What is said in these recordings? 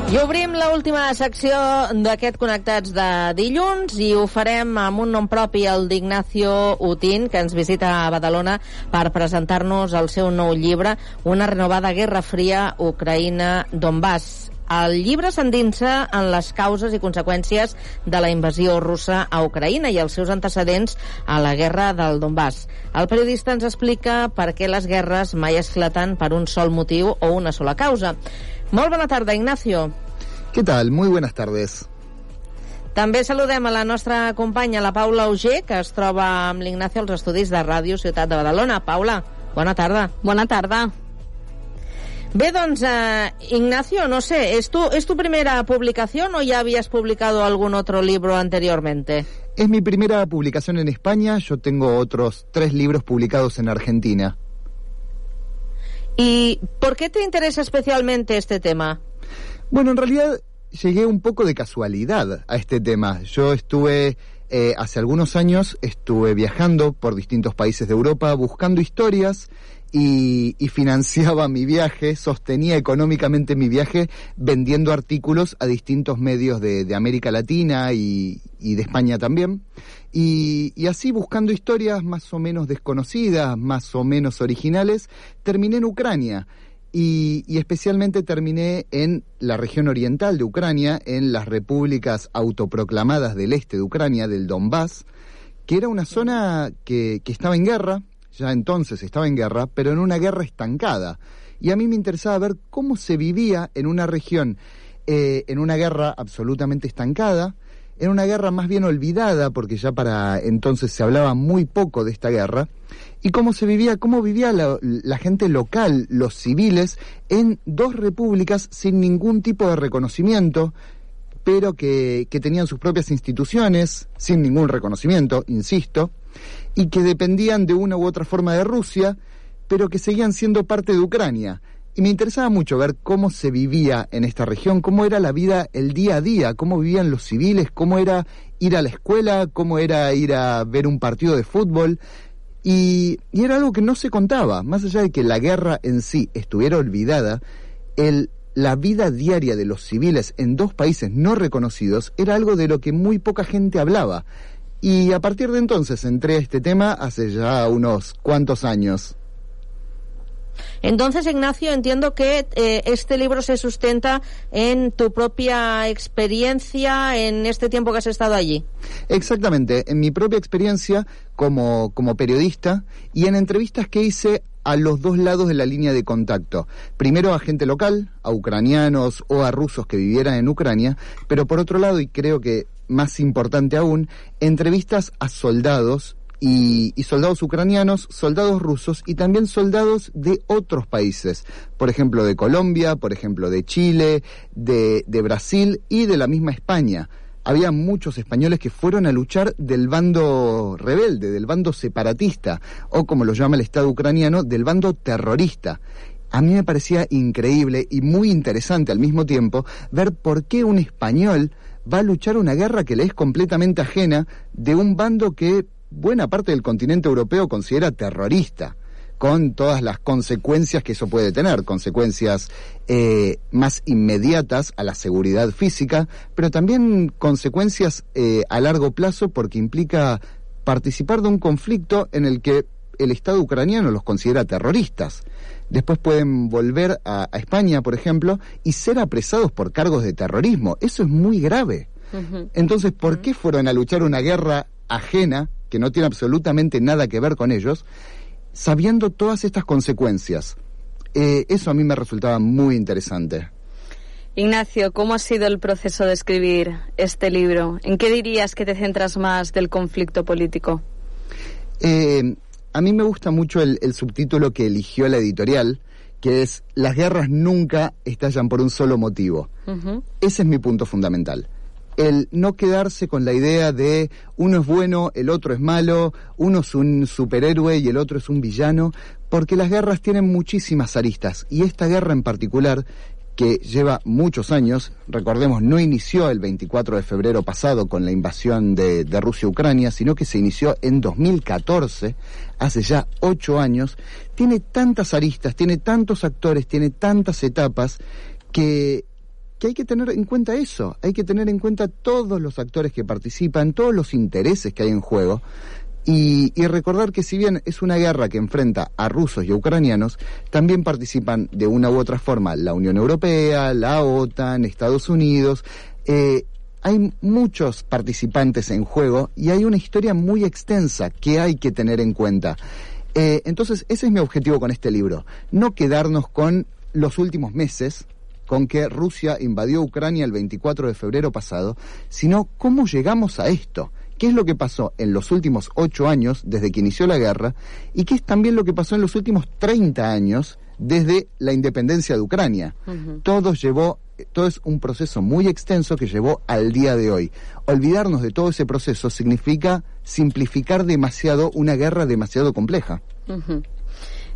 I obrim l'última secció d'aquest Connectats de dilluns i ho farem amb un nom propi, el d'Ignacio Utín, que ens visita a Badalona per presentar-nos el seu nou llibre, Una renovada guerra fria, Ucraïna-Donbass. El llibre s'endinsa en les causes i conseqüències de la invasió russa a Ucraïna i els seus antecedents a la guerra del Donbass. El periodista ens explica per què les guerres mai esclaten per un sol motiu o una sola causa. Molt bona tarda, Ignacio. ¿Qué tal? Muy buenas tardes. També saludem a la nostra companya, la Paula Auger, que es troba amb l'Ignacio als estudis de Ràdio Ciutat de Badalona. Paula, bona tarda. Bona tarda. Bé, doncs, Ignacio, no sé, ¿es tu primera publicación o ya habías publicado algún otro libro anteriormente? Es mi primera publicación en España. Yo tengo otros 3 libros publicados en Argentina. ¿Y por qué te interesa especialmente este tema? Bueno, en realidad llegué un poco de casualidad a este tema. Yo estuve, hace algunos años, viajando por distintos países de Europa buscando historias y financiaba mi viaje, sostenía económicamente mi viaje vendiendo artículos a distintos medios de América Latina y de España también. Y así, buscando historias más o menos desconocidas, más o menos originales, terminé en Ucrania. Y especialmente terminé en la región oriental de Ucrania, en las repúblicas autoproclamadas del este de Ucrania, del Donbass, que era una zona que estaba en guerra, ya entonces estaba en guerra, pero en una guerra estancada. Y a mí me interesaba ver cómo se vivía en una región, en una guerra absolutamente estancada, en una guerra más bien olvidada, porque ya para entonces se hablaba muy poco de esta guerra, y cómo vivía la gente local, los civiles, en 2 repúblicas sin ningún tipo de reconocimiento, pero que tenían sus propias instituciones, sin ningún reconocimiento, insisto, y que dependían de una u otra forma de Rusia, pero que seguían siendo parte de Ucrania. Y me interesaba mucho ver cómo se vivía en esta región, cómo era la vida, el día a día, cómo vivían los civiles, cómo era ir a la escuela, cómo era ir a ver un partido de fútbol. Y era algo que no se contaba, más allá de que la guerra en sí estuviera olvidada, la vida diaria de los civiles en 2 países no reconocidos era algo de lo que muy poca gente hablaba. Y a partir de entonces entré a este tema hace ya unos cuantos años. Entonces, Ignacio, entiendo que este libro se sustenta en tu propia experiencia en este tiempo que has estado allí. Exactamente, en mi propia experiencia como periodista y en entrevistas que hice a los 2 lados de la línea de contacto. Primero a gente local, a ucranianos o a rusos que vivieran en Ucrania, pero por otro lado, y creo que más importante aún, entrevistas a soldados y soldados ucranianos, soldados rusos y también soldados de otros países, por ejemplo de Colombia, por ejemplo de Chile, de Brasil y de la misma España. Había muchos españoles que fueron a luchar del bando rebelde, del bando separatista, o como lo llama el Estado ucraniano, del bando terrorista. A mí me parecía increíble y muy interesante al mismo tiempo ver por qué un español va a luchar una guerra que le es completamente ajena de un bando que buena parte del continente europeo considera terrorista, con todas las consecuencias que eso puede tener, consecuencias más inmediatas a la seguridad física, pero también consecuencias a largo plazo porque implica participar de un conflicto en el que el Estado ucraniano los considera terroristas. Después pueden volver a España, por ejemplo, y ser apresados por cargos de terrorismo. Eso es muy grave. Uh-huh. Entonces, ¿por qué fueron a luchar una guerra ajena, que no tiene absolutamente nada que ver con ellos, sabiendo todas estas consecuencias? Eso a mí me resultaba muy interesante. Ignacio, ¿cómo ha sido el proceso de escribir este libro? ¿En qué dirías que te centras más del conflicto político? A mí me gusta mucho el subtítulo que eligió la editorial, que es "Las guerras nunca estallan por un solo motivo". Uh-huh. Ese es mi punto fundamental. El no quedarse con la idea de uno es bueno, el otro es malo, uno es un superhéroe y el otro es un villano, porque las guerras tienen muchísimas aristas, y esta guerra en particular, que lleva muchos años, recordemos, no inició el 24 de febrero pasado con la invasión de Rusia a Ucrania, sino que se inició en 2014, hace ya 8 años, tiene tantas aristas, tiene tantos actores, tiene tantas etapas, que hay que tener en cuenta eso, hay que tener en cuenta todos los actores que participan, todos los intereses que hay en juego, y recordar que si bien es una guerra que enfrenta a rusos y a ucranianos, también participan de una u otra forma la Unión Europea, la OTAN, Estados Unidos. Hay muchos participantes en juego y hay una historia muy extensa que hay que tener en cuenta. Entonces, ese es mi objetivo con este libro, no quedarnos con los últimos meses, con que Rusia invadió Ucrania el 24 de febrero pasado, sino cómo llegamos a esto. ¿Qué es lo que pasó en los últimos 8 años desde que inició la guerra? ¿Y qué es también lo que pasó en los últimos 30 años desde la independencia de Ucrania? Uh-huh. Todo es un proceso muy extenso que llevó al día de hoy. Olvidarnos de todo ese proceso significa simplificar demasiado una guerra demasiado compleja. Uh-huh.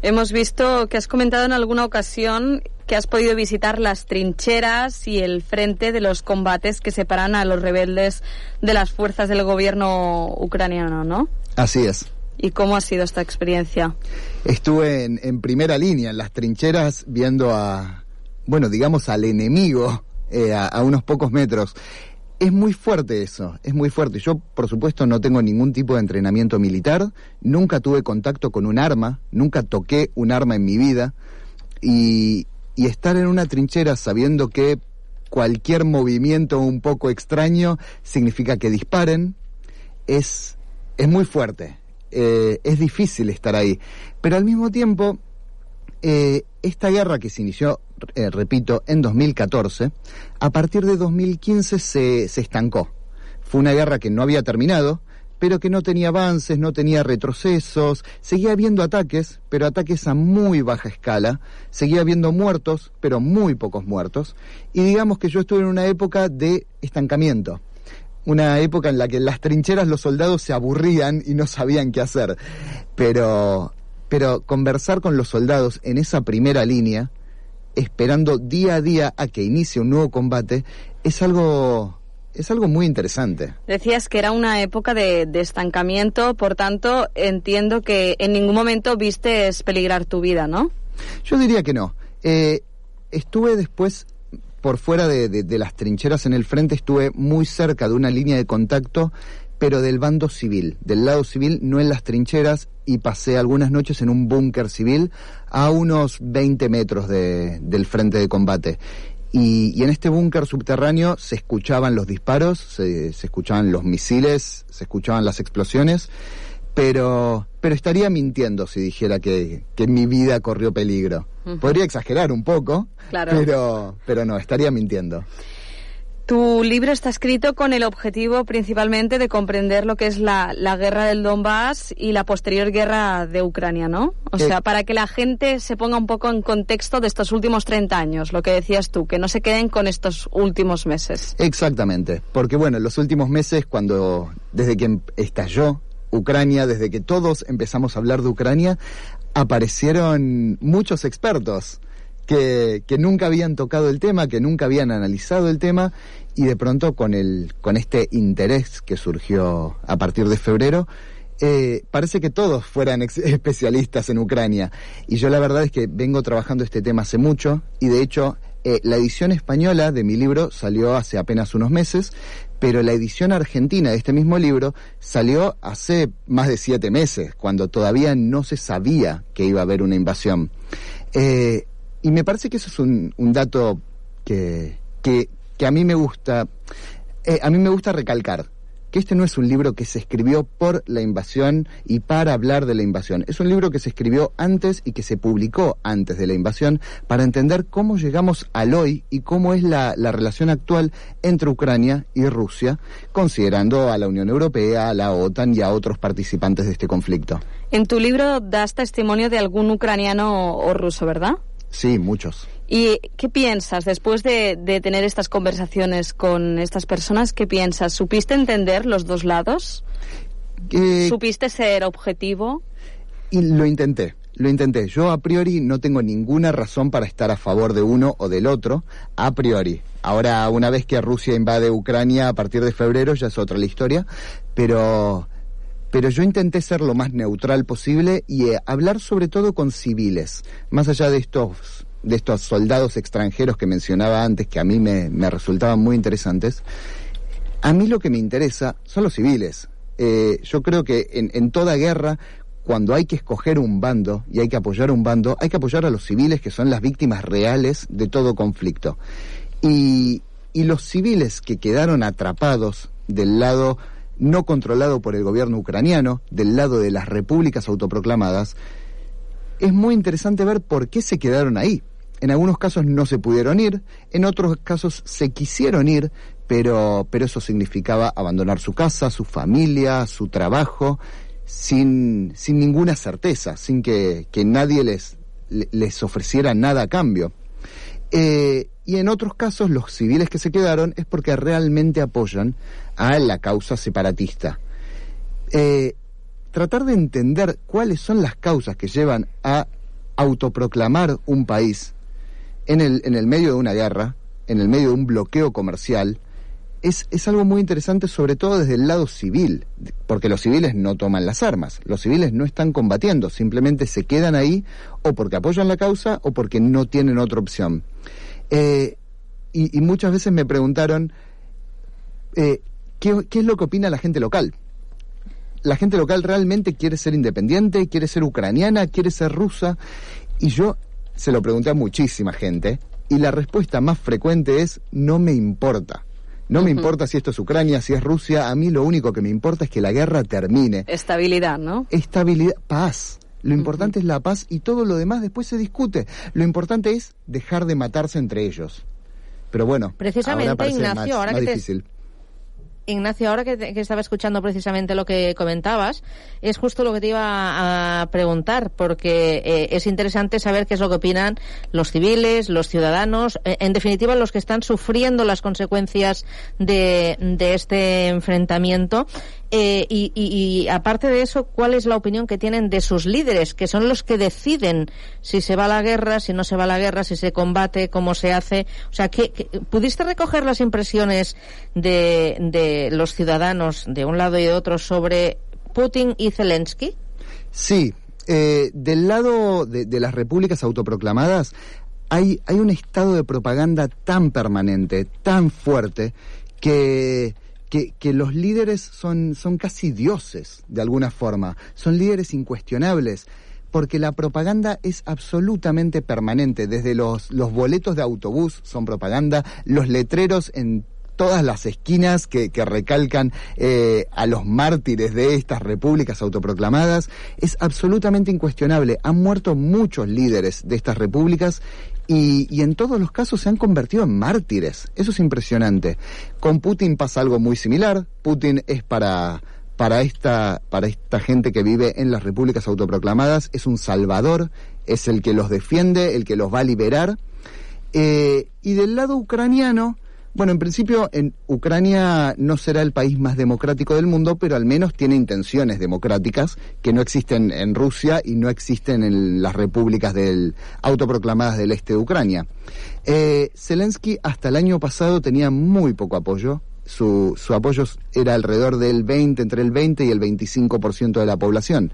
Hemos visto que has comentado en alguna ocasión que has podido visitar las trincheras y el frente de los combates que separan a los rebeldes de las fuerzas del gobierno ucraniano, ¿no? Así es. ¿Y cómo ha sido esta experiencia? Estuve en primera línea, en las trincheras, viendo al enemigo a unos pocos metros. Es muy fuerte eso, es muy fuerte. Yo, por supuesto, no tengo ningún tipo de entrenamiento militar, nunca tuve contacto con un arma, nunca toqué un arma en mi vida, y estar en una trinchera sabiendo que cualquier movimiento un poco extraño significa que disparen, es muy fuerte, es difícil estar ahí. Pero al mismo tiempo, esta guerra que se inició, repito, en 2014, a partir de 2015 se estancó. Fue una guerra que no había terminado, pero que no tenía avances, no tenía retrocesos, seguía habiendo ataques, pero ataques a muy baja escala, seguía habiendo muertos, pero muy pocos muertos, y digamos que yo estuve en una época de estancamiento, una época en la que en las trincheras los soldados se aburrían y no sabían qué hacer, pero conversar con los soldados en esa primera línea, esperando día a día a que inicie un nuevo combate, es algo muy interesante. Decías que era una época de estancamiento, por tanto, entiendo que en ningún momento vistes peligrar tu vida, ¿no? Yo diría que no. Estuve después, por fuera de las trincheras en el frente, estuve muy cerca de una línea de contacto, pero del bando civil, del lado civil, no en las trincheras, y pasé algunas noches en un búnker civil a unos 20 metros del frente de combate. Y en este búnker subterráneo se escuchaban los disparos, se escuchaban los misiles, se escuchaban las explosiones, pero estaría mintiendo si dijera que mi vida corrió peligro. Uh-huh. Podría exagerar un poco, claro. pero no, estaría mintiendo. Tu libro está escrito con el objetivo principalmente de comprender lo que es la guerra del Donbass y la posterior guerra de Ucrania, ¿no? O sea, para que la gente se ponga un poco en contexto de estos últimos 30 años, lo que decías tú, que no se queden con estos últimos meses. Exactamente, porque bueno, los últimos meses, desde que estalló Ucrania, desde que todos empezamos a hablar de Ucrania, aparecieron muchos expertos que nunca habían tocado el tema, que nunca habían analizado el tema, y de pronto con este interés que surgió a partir de febrero, parece que todos fueran especialistas en Ucrania. Y yo la verdad es que vengo trabajando este tema hace mucho, y de hecho la edición española de mi libro salió hace apenas unos meses, pero la edición argentina de este mismo libro salió hace más de 7 meses, cuando todavía no se sabía que iba a haber una invasión. Y me parece que eso es un dato que a mí me gusta recalcar, que este no es un libro que se escribió por la invasión y para hablar de la invasión. Es un libro que se escribió antes y que se publicó antes de la invasión para entender cómo llegamos al hoy y cómo es la relación actual entre Ucrania y Rusia, considerando a la Unión Europea, a la OTAN y a otros participantes de este conflicto. En tu libro das testimonio de algún ucraniano o ruso, ¿verdad? Sí, muchos. ¿Y qué piensas después de tener estas conversaciones con estas personas? ¿Qué piensas? ¿Supiste entender los dos lados? ¿Supiste ser objetivo? Y lo intenté. Yo a priori no tengo ninguna razón para estar a favor de uno o del otro, a priori. Ahora, una vez que Rusia invade Ucrania a partir de febrero, ya es otra la historia, pero yo intenté ser lo más neutral posible y hablar sobre todo con civiles, más allá de estos de estos soldados extranjeros que mencionaba antes, que a mí me resultaban muy interesantes, a mí lo que me interesa son los civiles. Yo creo que en toda guerra, cuando hay que escoger un bando y hay que apoyar un bando, hay que apoyar a los civiles, que son las víctimas reales de todo conflicto. Y los civiles que quedaron atrapados del lado no controlado por el gobierno ucraniano, del lado de las repúblicas autoproclamadas, es muy interesante ver por qué se quedaron ahí. En algunos casos no se pudieron ir, en otros casos se quisieron ir, pero eso significaba abandonar su casa, su familia, su trabajo, sin ninguna certeza, sin que nadie les ofreciera nada a cambio. Y en otros casos los civiles que se quedaron es porque realmente apoyan a la causa separatista. Tratar de entender cuáles son las causas que llevan a autoproclamar un país en el medio de una guerra, en el medio de un bloqueo comercial, es algo muy interesante, sobre todo desde el lado civil, porque los civiles no toman las armas, los civiles no están combatiendo, simplemente se quedan ahí o porque apoyan la causa o porque no tienen otra opción. Y muchas veces me preguntaron ¿qué es lo que opina la gente local? La gente local realmente quiere ser independiente, quiere ser ucraniana, quiere ser rusa, y yo se lo pregunté a muchísima gente, y la respuesta más frecuente es: no me importa. No me importa si esto es Ucrania, si es Rusia, a mí lo único que me importa es que la guerra termine. Estabilidad, ¿no? Estabilidad, paz. Lo importante es la paz y todo lo demás después se discute. Lo importante es dejar de matarse entre ellos. Pero bueno, precisamente, ahora parece Ignacio, más difícil. Ignacio, ahora que estaba escuchando precisamente lo que comentabas, es justo lo que te iba a preguntar, porque es interesante saber qué es lo que opinan los civiles, los ciudadanos, en definitiva los que están sufriendo las consecuencias de este enfrentamiento. Y aparte de eso, ¿cuál es la opinión que tienen de sus líderes, que son los que deciden si se va a la guerra, si no se va a la guerra, si se combate, cómo se hace? O sea, ¿pudiste recoger las impresiones de los ciudadanos de un lado y de otro sobre Putin y Zelensky? Sí, del lado de las repúblicas autoproclamadas hay un estado de propaganda tan permanente, tan fuerte, que los líderes son casi dioses, de alguna forma. Son líderes incuestionables, porque la propaganda es absolutamente permanente. Desde los boletos de autobús son propaganda, los letreros en todas las esquinas que recalcan a los mártires de estas repúblicas autoproclamadas, es absolutamente incuestionable. Han muerto muchos líderes de estas repúblicas y en todos los casos se han convertido en mártires. Eso es impresionante. Con Putin pasa algo muy similar. Putin es para esta gente que vive en las repúblicas autoproclamadas, es un salvador, es el que los defiende, el que los va a liberar. Y del lado ucraniano, bueno, en principio en Ucrania no será el país más democrático del mundo, pero al menos tiene intenciones democráticas que no existen en Rusia y no existen en las repúblicas autoproclamadas del este de Ucrania. Zelensky hasta el año pasado tenía muy poco apoyo. Su apoyo era alrededor del entre el 20 y el 25% de la población.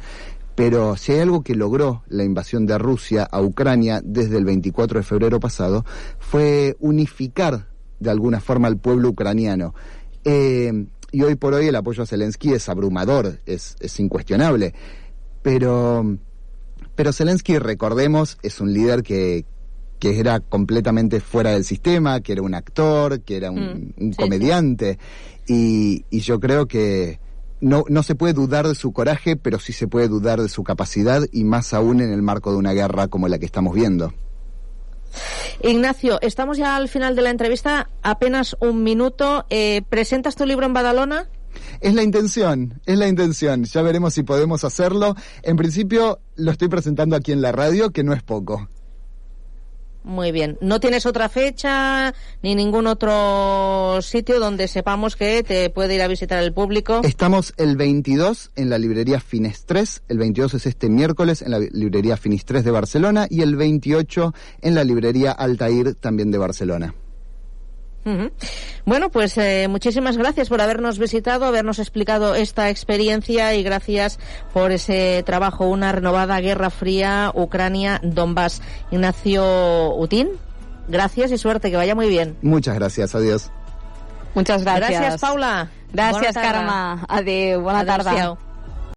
Pero si hay algo que logró la invasión de Rusia a Ucrania desde el 24 de febrero pasado, fue unificar de alguna forma al pueblo ucraniano. Y hoy por hoy el apoyo a Zelensky es abrumador, es incuestionable. Pero Zelensky, recordemos, es un líder que era completamente fuera del sistema, que era un actor, que era un comediante. Sí. Y yo creo que no se puede dudar de su coraje, pero sí se puede dudar de su capacidad, y más aún en el marco de una guerra como la que estamos viendo. Ignacio, estamos ya al final de la entrevista, apenas un minuto. ¿Presentas tu libro en Badalona? Es la intención. Ya veremos si podemos hacerlo. En principio lo estoy presentando aquí en la radio, que no es poco. Muy bien. ¿No tienes otra fecha ni ningún otro sitio donde sepamos que te puede ir a visitar el público? Estamos el 22 en la librería Finestrés, el 22 es este miércoles en la librería Finestrés de Barcelona, y el 28 en la librería Altair, también de Barcelona. Bueno, pues muchísimas gracias por habernos visitado, habernos explicado esta experiencia y gracias por ese trabajo, Una renovada guerra fría, Ucrania, Donbass. Ignacio Utín, gracias y suerte, que vaya muy bien. Muchas gracias, adiós. Muchas gracias. Gràcies, Paula. Gràcies, Carme. Adéu, bona tarda.